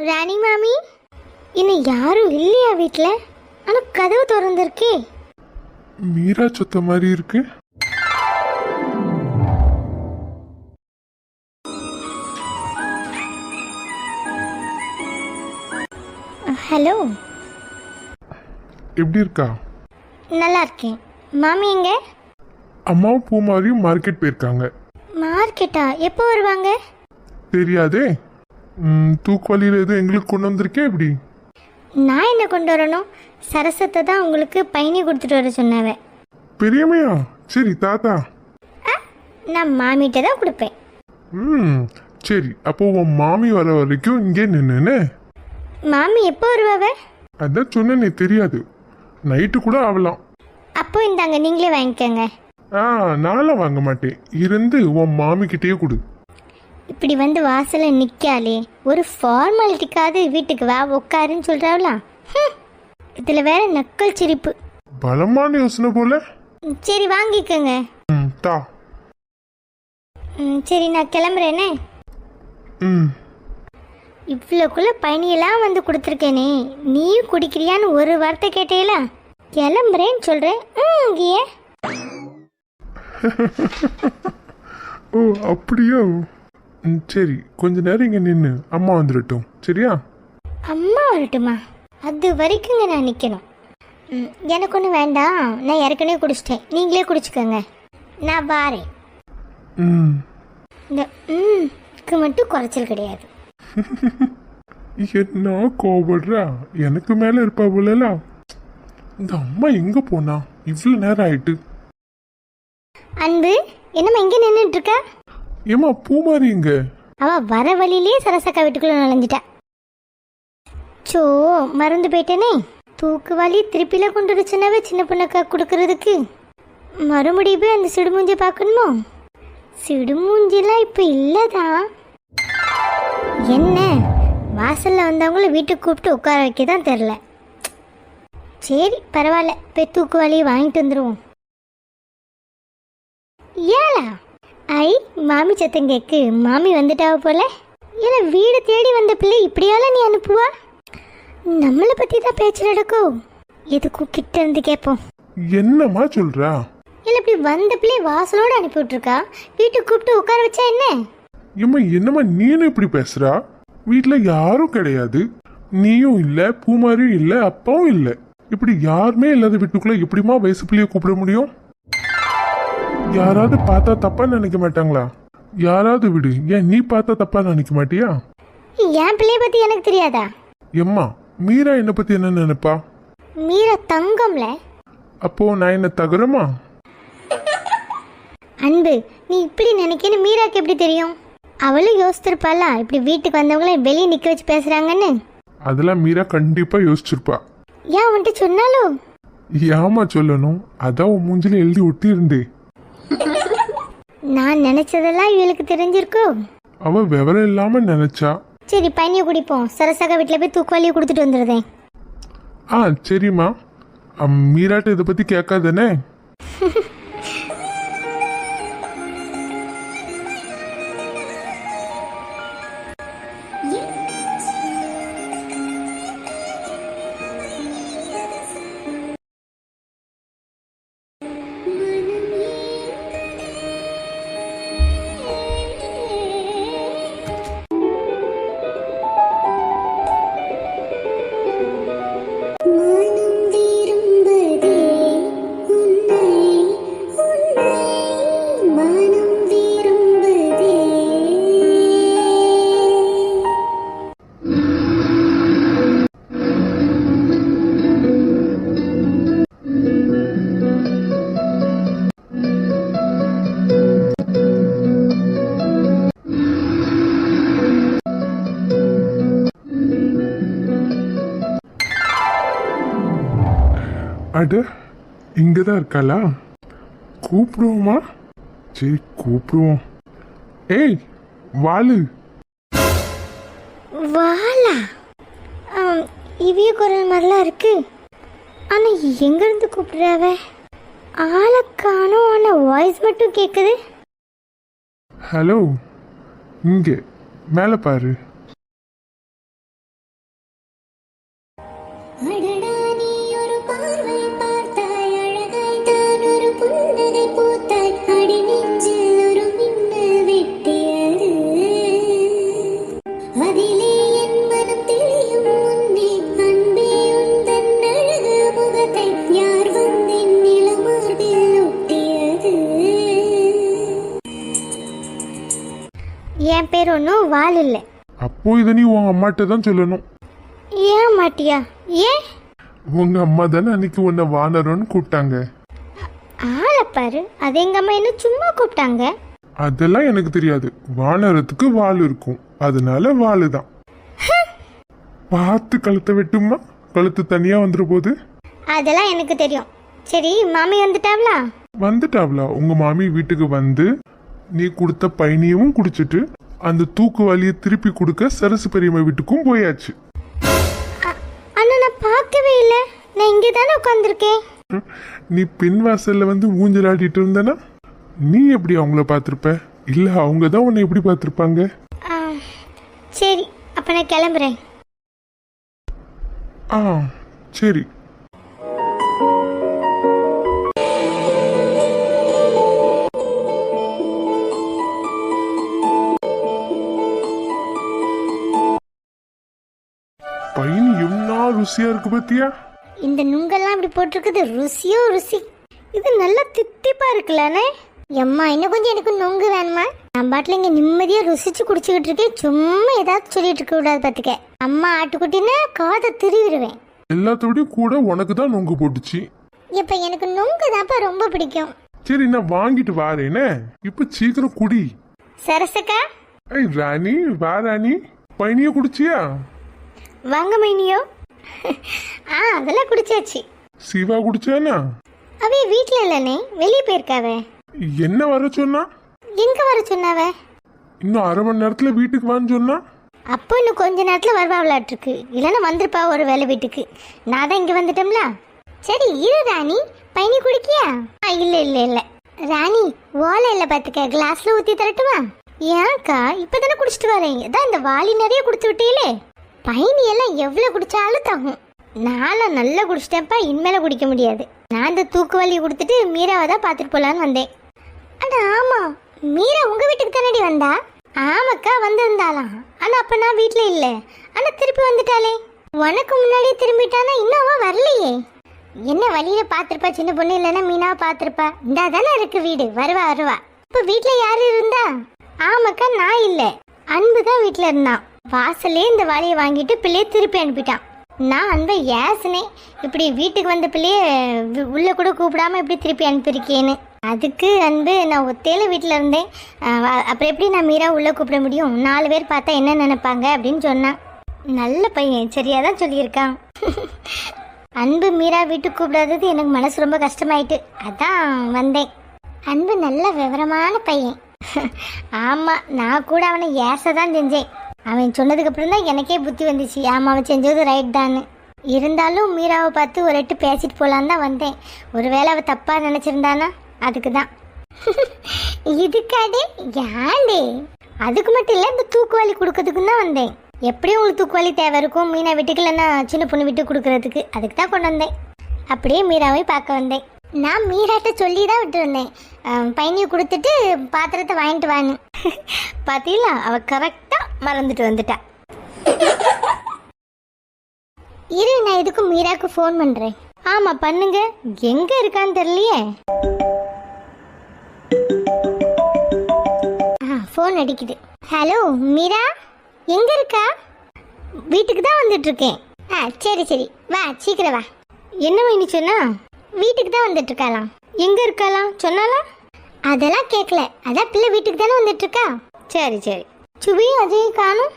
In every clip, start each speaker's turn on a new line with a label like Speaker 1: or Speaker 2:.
Speaker 1: ராணி மாமி, இன்னும் யாரும் இல்லையா வீட்டில்? ஆனால் கதவு திறந்துருக்கே.
Speaker 2: மீரா சொத்த மாதிரி இருக்கு.
Speaker 1: ஹலோ,
Speaker 2: எப்படி இருக்கா?
Speaker 1: நல்லா இருக்கேன். மாமி எங்க?
Speaker 2: அம்மாவும் பூமாரியும் மார்க்கெட் போயிருக்காங்க.
Speaker 1: மார்க்கெட்டா? எப்போ வருவாங்க?
Speaker 2: தெரியாதே. தூக்குவலியில் எதுவும் எங்களுக்கு கொண்டு வந்திருக்கே எப்படி?
Speaker 1: நான் என்ன கொண்டு வரணும்? சரசத்தை தான் உங்களுக்கு பயணி கொடுத்துட்டு வர சொன்னாவே.
Speaker 2: பெரியமையா? சரி தாத்தா.
Speaker 1: நான் மாமிகிட்ட தான் கொடுப்பேன்.
Speaker 2: சரி, அப்போ உன் மாமி வர வரைக்கும் இங்கே நின்னுன்னு.
Speaker 1: மாமி எப்போ வருவாவ?
Speaker 2: அதான் சொன்னே, தெரியாது. நைட்டு கூட ஆகலாம்.
Speaker 1: அப்போ இந்தாங்க, நீங்களே வாங்கிக்கோங்க.
Speaker 2: நானும் வாங்க மாட்டேன். இருந்து உன் மாமிக்கிட்டே கொடு.
Speaker 1: இப்படி வந்து வாசலில் நிற்காலே, ஒரு ஃபார்மாலிட்டிக்காவது வீட்டுக்கு வா உட்காருன்னு சொல்கிறாவலாம். இதில் வேற நக்கல் சிரிப்பு.
Speaker 2: பலமான யோசனை போல.
Speaker 1: சரி வாங்கிக்கோங்க.
Speaker 2: தா.
Speaker 1: சரி, நான் கிளம்புறேனே. இவ்வளோக்குள்ள பயணியெல்லாம் வந்து கொடுத்துருக்கேனே, நீயும் குடிக்கிறியான்னு ஒரு வார்த்தை கேட்டேல. கிளம்புறேன்னு சொல்கிறேன். இங்கேயே.
Speaker 2: ஓ அப்படியா? சரி, கொஞ்ச நேரம் இங்கே நின்று அம்மா வந்துடட்டும். சரியா?
Speaker 1: அம்மா வரட்டுமா? அது வரைக்குங்க நான் நிற்கணும். எனக்கு ஒன்றும் வேண்டாம், நான் ஏற்கனவே குடிச்சிட்டேன். நீங்களே குடிச்சுக்கோங்க, நான் வாரேன். இந்த மட்டும் குறைச்சல் கிடையாது.
Speaker 2: என்ன கோபடுறா? எனக்கு மேல இருப்பா போல. இந்த அம்மா எங்க போனா? இவ்வளவு நேரம் ஆயிட்டு.
Speaker 1: அன்பு, என்னம்மா இங்கே நின்றுட்டு இருக்கா?
Speaker 2: ஏமா பூமாரி இங்க?
Speaker 1: அவ வர வழியிலே சரசக்கா வீட்டுக்குள்ள நுழைஞ்சிட்டா. சோ, மறந்து போயிட்டேனே. தூக்கு வலி திருப்பில கொண்டு வச்சுனாவே சின்ன பொண்ணுக்கா கொடுக்கறதுக்கு மறுபடியும் போய் அந்த சிடுமூஞ்சி பார்க்கணுமோ? சிடுமூஞ்சிலாம் இப்போ இல்லதான். என்ன, வாசல்ல வந்தவங்கள வீட்டுக்கு கூப்பிட்டு உட்கார வைக்க தான் தெரில. சரி பரவாயில்ல, போய் தூக்கு வலியை வாங்கிட்டு வந்துடுவோம். ஏலா ஐ, மாமி சத்தம் கேக்கு. மாமி வந்துட்டாவ போல. ஏல, வீடு தேடி வந்த பிள்ளை இப்படியால நீ அனுப்புவா? நம்மளை பற்றி தான் பேச்சு நடக்கும். எதுக்கும் கிட்ட இருந்து கேட்போம்.
Speaker 2: என்னம்மா சொல்றா?
Speaker 1: இல்லை, இப்படி வந்த பிள்ளை வாசலோடு அனுப்பி விட்டுருக்கா. வீட்டுக்கு கூப்பிட்டு உட்கார வச்சா என்ன?
Speaker 2: ஏம்மா என்னம்மா நீனும் இப்படி பேசுறா? வீட்டுல யாரும் கிடையாது. நீயும் இல்ல, பூமாரியும் இல்ல, அப்பாவும் இல்ல. இப்படி யாருமே இல்லாத வீட்டுக்குள்ள எப்படிமா வயசு பிள்ளைய கூப்பிட முடியும்? யாராவது பார்த்தா தப்பா நினைக்க மாட்டாங்களா? யாராவது விடு, ஏன் நீ பார்த்தா தப்பா நினைக்க மாட்டியா?
Speaker 1: என் பிள்ளைய பத்தி எனக்கு தெரியாதா?
Speaker 2: எம்மா, மீரா என்ன பத்தி என்ன நினைப்பா?
Speaker 1: மீரா தங்கம்ல.
Speaker 2: அப்போ நான் என்ன தகுறமா?
Speaker 1: அன்பு, நீ இப்படி நினைக்கன்னு மீராக்கு எப்படி தெரியும்? அவளும் யோசிச்சிருப்பாளா இப்படி வீட்டுக்கு வந்தவங்கள வெளியே நிக்க வச்சு பேசுறாங்கன்னு?
Speaker 2: அதெல்லாம் மீரா கண்டிப்பா யோசிச்சிருப்பா.
Speaker 1: ஏன் வந்துட்டு சொன்னாலோ?
Speaker 2: ஏமா சொல்லணும், அதான் உன் மூஞ்சில எழுதி ஒட்டி இருந்தே.
Speaker 1: நான் நினைச்சதெல்லாம் இவளுக்கு தெரிஞ்சிருக்கோ?
Speaker 2: அவ விவரம் இல்லாம நினைச்சா.
Speaker 1: சரி, பையனைய குடிப்போம். சரசகா வீட்டுல போய் தூக்குவாளியை கொடுத்துட்டு வந்துடுறேன்.
Speaker 2: சரிம்மா. மீராட்ட இதை பத்தி கேட்காதானே? அட, இங்கதான் இருக்காளா? கூப்பிடுவோமா? சரி கூப்பிடுவோம். ஏய் வாலு.
Speaker 1: வாலா? இவிய குரல் மாதிரிலாம் இருக்கு. ஆனா எங்க இருந்து கூப்பிடுறாவ? ஆளை காணோம், ஆனா வாய்ஸ் மட்டும் கேக்குது.
Speaker 2: ஹலோ, இங்கே மேலே பாரு.
Speaker 1: யார் வந்து நிலமார்பில் ஒட்டியது. என் பேர் ஒன்றும் வால் இல்லை.
Speaker 2: அப்போ இதை நீ உன் அம்மாட்ட தான் சொல்லணும்.
Speaker 1: ஏன் மாட்டியா? ஏன்?
Speaker 2: உங்க அம்மா தானே அன்னைக்கு உன்னை வானரம்னு கூப்பிட்டாங்க.
Speaker 1: ஆளை பாரு, அது எங்க அம்மா என்ன சும்மா கூப்பிட்டாங்க.
Speaker 2: அதெல்லாம் எனக்கு தெரியாது. வானரத்துக்கு வால் இருக்கும், அதனால வாலு தான். பார்த்து கழுத்தை வெட்டுமா, கழுத்து தனியா வந்துரு போது.
Speaker 1: அதெல்லாம் எனக்கு தெரியும். சரி, மாமி வந்துட்டாங்களா?
Speaker 2: வந்துட்டாவளா? உங்க மாமி வீட்டுக்கு வந்து நீ கொடுத்த பயணியவும் குடிச்சிட்டு அந்த தூக்கு வலியை திருப்பி கொடுக்க சரசு பெரியம்மா வீட்டுக்கும் போயாச்சு.
Speaker 1: அண்ணா, நான் பார்க்கவே இல்லை. நான் இங்கே தானே உட்காந்துருக்கேன்.
Speaker 2: நீ பின் வாசல்ல வந்து ஊஞ்சல் ஆடிட்டு இருந்தனா நீ எப்படி அவங்கள பார்த்திருப்ப? இல்ல அவங்க தான் உன்னை எப்படி பார்த்திருப்பாங்க?
Speaker 1: சரி, அப்ப நான் கிளம்புறேன்.
Speaker 2: சரி. பையன் எவ்வளோ ருசியா இருக்கு பத்தியா?
Speaker 1: இந்த நுங்கெல்லாம் இப்படி போட்டிருக்குது, ருசியோ ருசி. இது நல்லா தித்திப்பா இருக்குல்லண்ணே. எம்மா, இன்னும் கொஞ்சம் எனக்கு நுங்கு வேணுமா? நான் பாட்டில் இங்கே நிம்மதியாக ருசிச்சு குடிச்சுக்கிட்டு இருக்கேன். சும்மா ஏதாவது சொல்லிட்டு இருக்க கூடாது பார்த்துக்க. அம்மா ஆட்டுக்குட்டின்னா காதை திருவிடுவேன்.
Speaker 2: எல்லாத்தோடையும் கூட உனக்கு தான் நொங்கு போட்டுச்சு.
Speaker 1: இப்ப எனக்கு நுங்கு தான்ப்பா ரொம்ப பிடிக்கும்.
Speaker 2: சரி, நான் வாங்கிட்டு வாரேனே. இப்ப சீக்கிரம் குடி.
Speaker 1: சரசக்கா.
Speaker 2: ஐய் ராணி, வா ராணி. பையனிய குடிச்சியா?
Speaker 1: வாங்க மைனியோ. அதெல்லாம் குடிச்சாச்சு.
Speaker 2: சிவா குடிச்சானா?
Speaker 1: அவ வீட்ல இல்லனே, வெளியே போயிருக்காவே.
Speaker 2: என்ன வர சொன்னா?
Speaker 1: எங்க வர சொன்னாவே?
Speaker 2: இன்னும் அரை மணி நேரத்துல வீட்டுக்கு வான்னு சொன்னா.
Speaker 1: அப்போ இன்னும் கொஞ்ச நேரத்துல வருவாங்களாட்டு இருக்கு. இல்லைன்னா வந்திருப்பா ஒரு வேலை வீட்டுக்கு. நான் தான் இங்க வந்துட்டோம்ல. சரி இரு ராணி, பையனி குடிக்கியா? இல்ல இல்ல இல்ல ராணி, ஓலை இல்ல பாத்துக்க, கிளாஸ்ல ஊத்தி தரட்டுமா? ஏன்க்கா, இப்பதானே குடிச்சிட்டு வரேன். அதான் இந்த வாளி நிறைய குடிச்சு விட்டீங்களே. பையனி எல்லாம் எவ்வளவு குடிச்சாலும் தகும். நானும் நல்லா குடிச்சிட்டேன்ப்பா, இனிமேல குடிக்க முடியாது. நான் இந்த தூக்கு வலி கொடுத்துட்டு மீராவை தான் பார்த்துட்டு போலான்னு வந்தேன். அட ஆமா, மீரா உங்க வீட்டுக்கு தானடி வந்தா? ஆமாக்கா, வந்திருந்தாலாம். ஆனா அப்ப நான் வீட்டுல இல்ல. ஆனா திருப்பி வந்துட்டாளே. உனக்கு முன்னாடியே திரும்பிட்டானா இன்னும் அவ வரலையே. என்ன வழியில பாத்திருப்பா, சின்ன பொண்ணு இல்லைன்னா மீனாவை பாத்திருப்பா. இந்தா தானே இருக்கு வீடு, வருவா வருவா. இப்ப வீட்டுல யாரு இருந்தா? ஆமாக்கா, நான் இல்ல, அன்பு தான் வீட்டுல இருந்தான். வாசலே இந்த வாளியை வாங்கிட்டு பிள்ளைய திருப்பி அனுப்பிட்டான். நான் அன்பை ஏசுனேன், இப்படி வீட்டுக்கு வந்த பிள்ளைய உள்ள கூட கூப்பிடாம இப்படி திருப்பி அனுப்பியிருக்கேன்னு. அதுக்கு அன்பு, நான் ஒத்தையில வீட்டில் இருந்தேன், அப்புறம் எப்படி நான் மீரா உள்ளே கூப்பிட முடியும், 4 பேர் பார்த்தா என்ன நினைப்பாங்க அப்படின்னு சொன்னான். நல்ல பையன், சரியாதான் சொல்லியிருக்கான். அன்பு மீரா வீட்டுக்கு கூப்பிடாதது எனக்கு மனசு ரொம்ப கஷ்டமாயிட்டு, அதான் வந்தேன். அன்பு நல்ல விவரமான பையன். ஆமாம், நான் கூட அவனை ஏச தான் செஞ்சேன். அவன் சொன்னதுக்கு அப்புறம் தான் எனக்கே புத்தி வந்துச்சு, ஆமாம் அவன் செஞ்சது ரைட் தான்னு. இருந்தாலும் மீராவை பார்த்து ஒரு எட்டு பேசிட்டு போலான்னு தான் வந்தேன். ஒருவேளை அவள் தப்பாக நினச்சிருந்தானா, அதுக்கு தான். இதுக்காடே யாண்டே? அதுக்கு மட்டும் இல்லை, இந்த தூக்குவாளி கொடுக்கறதுக்கு தான் வந்தேன். எப்படியும் உங்களுக்கு தூக்குவாளி தேவை இருக்கும், மீனா வீட்டுக்கு இல்லைன்னா சின்ன பொண்ணு வீட்டுக்கு கொடுக்கறதுக்கு, அதுக்கு தான் கொண்டு வந்தேன். அப்படியே மீராவை பார்க்க வந்தேன். நான் மீராட்ட சொல்லி தான் விட்டு வந்தேன், பையனியை கொடுத்துட்டு பாத்திரத்தை வாங்கிட்டு வாங்க. பார்த்தீங்களா, அவள் கரெக்டாக மறந்துட்டு வந்துட்டா. இரு, நான் இதுக்கும் மீராக்கு ஃபோன் பண்ணுறேன். ஆமாம் பண்ணுங்க, எங்கே இருக்கான்னு தெரியலையே. ஃபோன் அடிக்குது. ஹலோ மீரா, எங்கே இருக்கா? வீட்டுக்கு தான் வந்துட்டு இருக்கேன். சரி சரி, வா சீக்கிரம் வா. என்ன வேணி சொன்னா? வீட்டுக்கு தான் வந்துட்டு இருக்காளாம். எங்க இருக்காளாம் சொன்னாலா? அதெல்லாம் கேட்கல, அதான் பிள்ளை வீட்டுக்கு தானே வந்துட்டு இருக்கா. சரி சரி. சுவி அஜய் காணும்,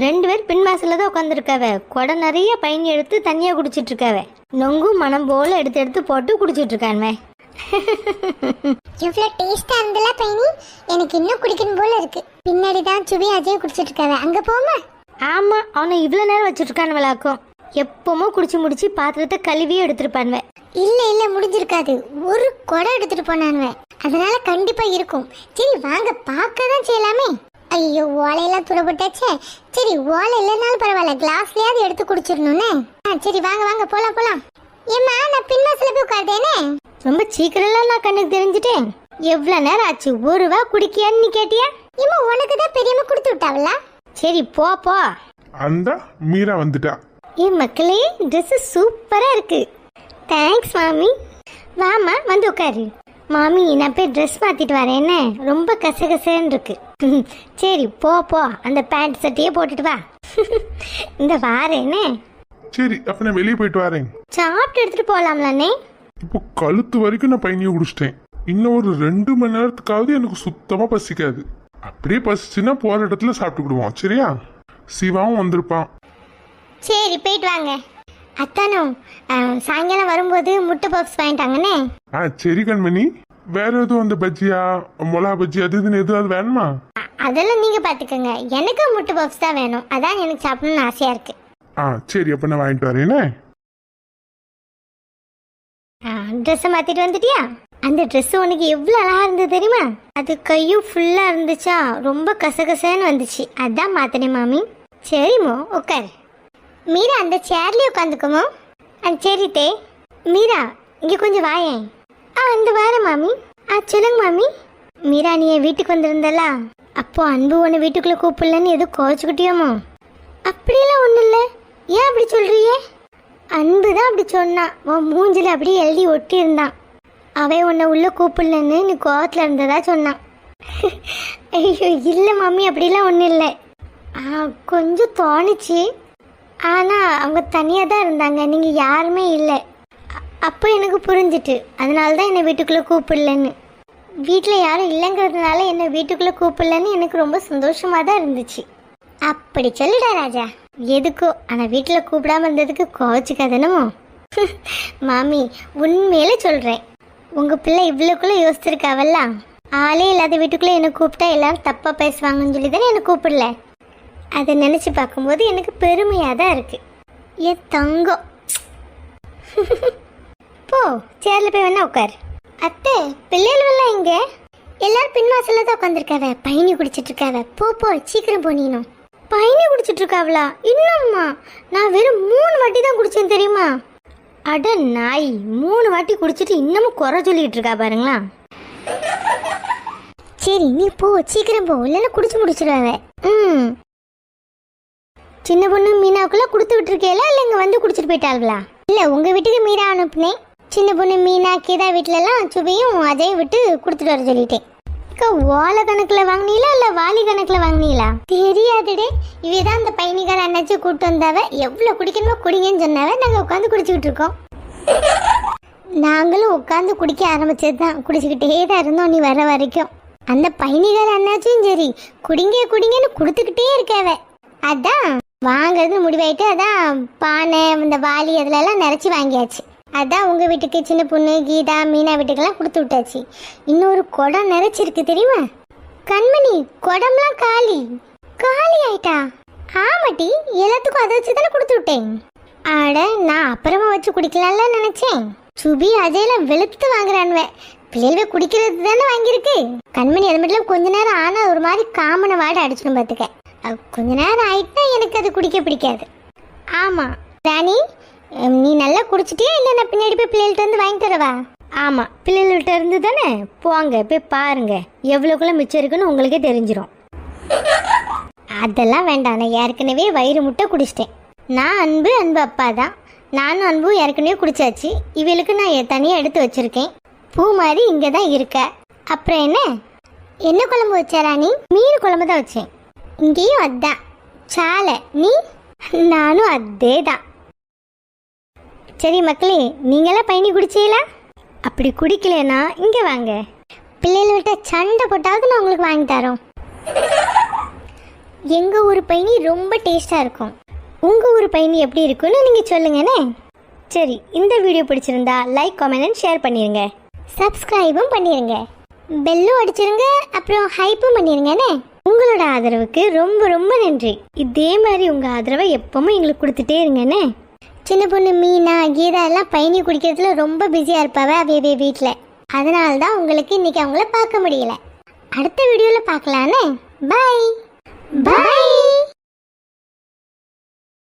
Speaker 1: 2 பேர் பின் வாசல்ல தான் உட்காந்துருக்காவ. குடம் நிறைய பையன் எடுத்து தண்ணியா குடிச்சிட்டு இருக்காவ. நொங்கும் மனம் போல எடுத்து எடுத்து போட்டு குடிச்சிட்டு இருக்கான்வே. இவ்வளோ டேஸ்டா இருந்தல பையனி, எனக்கு இன்னும் குடிக்கணும் போல இருக்கு. பின்னாடி தான் சுவி அஜய் குடிச்சிட்டு இருக்காவ, அங்க போமா? ஆமா, அவனை இவ்வளோ நேரம் வச்சுட்டு இருக்கான் விளாக்கும். எப்பவுமோ குடிச்சு முடிச்சு பாத்திரத்தை கழுவியே எடுத்துருப்பான்வே. இல்ல இல்ல முடிஞ்சிருக்காது, ஒரு குடம் எடுத்துட்டு போனான்வே, அதனால கண்டிப்பா இருக்கும். சரி வாங்க, பார்க்க தான் செய்யலாமே. ஐயோ, ஓலையெல்லாம் துறப்பட்டாச்சே. சரி, ஓலை இல்லைனாலும் பரவாயில்ல, கிளாஸ்லயாவது எடுத்து குடிச்சிடணும்னே. சரி வாங்க வாங்க, போலாம் போலாம். ஏம்மா, நான் பின் வாசல்ல போய் உட்கார்ந்தேனே. ரொம்ப சீக்கிரம்லாம் நான் கண்ணுக்கு தெரிஞ்சுட்டேன். எவ்வளவு நேரம் ஆச்சு, 1 ரூபா குடிக்கியான்னு நீ கேட்டியா? இம்மா, உனக்கு தான் பெரியம்மா கொடுத்து விட்டாவல. சரி போ போ.
Speaker 2: அந்த மீரா வந்துட்டா.
Speaker 1: ஏ மக்களே, ட்ரெஸ் சூப்பரா இருக்கு. தேங்க்ஸ் மாமி. வாமா வந்து உட்காரு. மாமி நான் போய் ட்ரெஸ் மாற்றிட்டு வரேன். என்ன ரொம்ப கசகசன்னு இருக்கு. சரி போ போ, அந்த பேண்ட் சட்டையே போட்டுட்டு வா. இந்த வாரேனே.
Speaker 2: சரி அப்ப நான் வெளியே போயிட்டு வரேன்.
Speaker 1: சாப்பிட்டு எடுத்துட்டு போகலாம்லண்ணே.
Speaker 2: இப்போ கழுத்து வரைக்கும் நான் பையனியை குடிச்சிட்டேன். இன்னும் ஒரு 2 மணி நேரத்துக்காவது எனக்கு சுத்தமா பசிக்காது. அப்படியே பசிச்சுன்னா போற இடத்துல சாப்பிட்டுக்கிடுவோம். சரியா? சிவாவும் வந்திருப்பான்.
Speaker 1: சரி போயிட்டு வாங்க. அத்தானும் சாயங்காலம் வரும்போது முட்டை பப்ஸ் வாங்கிட்டாங்கண்ணே.
Speaker 2: சரி கண்மணி. வேற எதுவும் அந்த பஜ்ஜியா மொளா பஜ்ஜி அது இதுன்னு எதுவும் வேணுமா?
Speaker 1: அதெல்லாம் நீங்க பாத்துக்கோங்க. எனக்கு முட்டை பப்ஸ் தான் வேணும். அதான் எனக்கு சாப்பிடணும்னு ஆசையா இருக்கு.
Speaker 2: சரி அப்ப நான் வாங்கிட்டு வரேனே.
Speaker 1: ட்ரெஸ்ஸை மாத்திட்டு வந்துட்டியா? அந்த ட்ரெஸ் உனக்கு எவ்வளோ அழகா இருந்தது தெரியுமா? அது கையும் ஃபுல்லா இருந்துச்சா, ரொம்ப கசகசன்னு வந்துச்சு. அதான் மாத்தினேன் மாமி. சரிமோ உட்காரு. மீரா அந்த சேர்லயே உட்காந்துக்குமோ. சரி தே. மீரா இங்க கொஞ்சம் வாயேன். இந்த வாரேன் மாமி. சொல்லுங்க மாமி. மீரா நீ என் வீட்டுக்கு வந்திருந்தல, அப்போ அன்பு உன்னை வீட்டுக்குள்ள கூப்பிடலன்னு எதுவும் கோச்சுக்கிட்டியோமோ? அப்படியெல்லாம் ஒன்றும் இல்லை. ஏன் அப்படி சொல்றியே? அன்பு தான் அப்படி சொன்னான். உன் மூஞ்சில் அப்படியே எழுதி ஒட்டி இருந்தான். அவன் உன்னை உள்ள கூப்பிடலன்னு நீ கோவத்தில் இருந்ததா சொன்னான். ஐயோ இல்லை மாமி, அப்படிலாம் ஒன்றும் இல்லை. கொஞ்சம் தோணுச்சு. ஆனால் அவங்க தனியாக தான் இருந்தாங்க, நீங்கள் யாருமே இல்லை. அப்போ எனக்கு புரிஞ்சிட்டு, அதனால தான் என்னை வீட்டுக்குள்ளே கூப்பிடலன்னு. வீட்டில் யாரும் இல்லைங்கிறதுனால என்னை வீட்டுக்குள்ளே கூப்பிடலன்னு எனக்கு ரொம்ப சந்தோஷமாக தான் இருந்துச்சு. அப்படி சொல்லிடா ராஜா. எதுக்கோ ஆனால் வீட்டில் கூப்பிடாம இருந்ததுக்கு கோச்சுக்காதனமோ? மாமி உண்மையில சொல்கிறேன், உங்கள் பிள்ளை இவ்வளோக்குள்ளே யோசிச்சிருக்காவல்ல. ஆளே இல்லாத வீட்டுக்குள்ளே என்னை கூப்பிட்டா எல்லாரும் தப்பாக பேசுவாங்கன்னு சொல்லி தானே என்னை கூப்பிடல. அதை நினச்சி பார்க்கும்போது எனக்கு பெருமையாக தான் இருக்குது. என் தங்கம். போ சேரில் போய் வேணா உட்காரு. அத்தை பிள்ளைகளெல்லாம் இங்கே எல்லாரும் பின்வாசலில் தான் உட்காந்துருக்காவ. பையனி குடிச்சிட்டு இருக்காவ. போ போ சீக்கிரம் போனீனும். பையனி குடிச்சிட்டு இருக்காவளா? இன்னும்மா நான் வெறும் 3 வாட்டி தான் குடிச்சேன் தெரியுமா? அட நாய், 3 வாட்டி குடிச்சிட்டு இன்னமும் குறை சொல்லிட்டு இருக்கா பாருங்களா. சரி நீ போ சீக்கிரம் போ, இல்லைன்னா குடிச்சு முடிச்சிடுவாவ. சின்ன பொண்ணு மீனாவுக்குள்ள கொடுத்து விட்டுருக்கேல, இல்லை இங்கே வந்து குடிச்சிட்டு போயிட்டாள்களா? இல்லை உங்கள் வீட்டுக்கு மீனா அனுப்புனேன். சின்ன பொண்ணு மீனா கீதா வீட்டிலலாம் சுவையும் அஜயும் விட்டு கொடுத்துட்டு வர சொல்லிட்டேன். ஓலை கணக்கில் வாங்கினீங்களா இல்லை வாலி கணக்கில் வாங்கினீங்களா தெரியாதுடே. இவதான் அந்த பையனிக்கார அண்ணாச்சி கூப்பிட்டு வந்தாவ. எவ்வளோ குடிக்கணுமோ குடிங்கன்னு சொன்னாவ. நாங்கள் உட்காந்து குடிச்சுக்கிட்டு இருக்கோம். நாங்களும் உட்காந்து குடிக்க ஆரம்பிச்சது தான். குடிச்சுக்கிட்டே தான் இருந்தோம் நீ வர வரைக்கும். அந்த பையனிக்கார அண்ணாச்சும் சரி குடிங்க குடிங்கன்னு கொடுத்துக்கிட்டே இருக்காவ. அதான் வாங்கிறது முடிவாயிட்டு, அதான் பானை இந்த வாலி அதுலலாம் நிறச்சி வாங்கியாச்சு. அதான் உங்கள் வீட்டுக்கு சின்ன பொண்ணு கீதா மீனா வீட்டுக்கெல்லாம் கொடுத்து விட்டாச்சு. இன்னொரு குடம் நிறைச்சிருக்கு தெரியுமா? கண்மணி குடம்லாம் காலி காலி ஆயிட்டா? ஆமாட்டி, எல்லாத்துக்கும் அதை வச்சு தானே கொடுத்து விட்டேன். ஆட நான் அப்புறமா வச்சு குடிக்கலாம்ல நினைச்சேன். சுபி அஜயெல்லாம் வெளுத்து வாங்குறானுவ. பிள்ளைகள குடிக்கிறது தானே வாங்கியிருக்கு. கண்மணி அது மட்டும் கொஞ்ச நேரம் ஆனால் ஒரு மாதிரி காமனை வாட அடிச்சுன்னு பார்த்துக்க. கொஞ்ச நேரம் ஆயிட்டா எனக்கு அது குடிக்க பிடிக்காது. ஆமாம் ராணி, நீ நல்லா குடிச்சிட்டியா? இல்லை நான் பின்னாடி போய் பிள்ளைகள்ட்ட இருந்து வாங்கி தரவா? ஆமாம் பிள்ளைகள்கிட்ட இருந்து தானே. போங்க போய் பாருங்க எவ்வளோக்குள்ள மிச்சம் இருக்குன்னு உங்களுக்கே தெரிஞ்சிடும். அதெல்லாம் வேண்டாம், நான் ஏற்கனவே வயிறு முட்டை குடிச்சிட்டேன். நான் அன்பு அப்பா தான். நானும் அன்பும் ஏற்கனவே குடிச்சாச்சு. இவளுக்கு நான் தனியாக எடுத்து வச்சுருக்கேன். பூ மாதிரி இங்கே தான் இருக்க. அப்புறம் என்ன குழம்பு வச்சா ராணி? மீன் குழம்பு தான் வச்சேன். இங்கேயும் அதான் சாலை. நீ? நானும் அதே தான். சரி மக்களே, நீங்களாம் பையனி குடிச்சீங்களா? அப்படி குடிக்கலனா இங்கே வாங்க, பிள்ளைகள்கிட்ட சண்டை போட்டாவது நான் உங்களுக்கு வாங்கி தரோம். எங்கள் ஊர் பையனி ரொம்ப டேஸ்ட்டாக இருக்கும். உங்கள் ஊர் பையனி எப்படி இருக்குன்னு நீங்கள் சொல்லுங்கண்ணே. சரி, இந்த வீடியோ பிடிச்சிருந்தா லைக் கமெண்ட் அண்ட் ஷேர் பண்ணிடுங்க. சப்ஸ்கிரைபும் பண்ணிடுங்க. பெல்லும் அடிச்சிருங்க. அப்புறம் ஹைப்பும் பண்ணிடுங்கண்ணே. உங்களோட ஆதரவுக்கு ரொம்ப ரொம்ப நன்றி. இதே மாதிரி உங்கள் ஆதரவை எப்பவுமே எங்களுக்கு கொடுத்துட்டே இருங்கண்ணே. சின்ன பொண்ணு மீனா கீதா எல்லாம் பையனி குடிக்கிறதுல ரொம்ப பிஸியாக இருப்பாவ அவையவே வீட்டில். அதனால தான் உங்களுக்கு இன்னைக்கு அவங்கள பார்க்க முடியல. அடுத்த வீடியோவில் பார்க்கலான்னு. பாய் பாய்.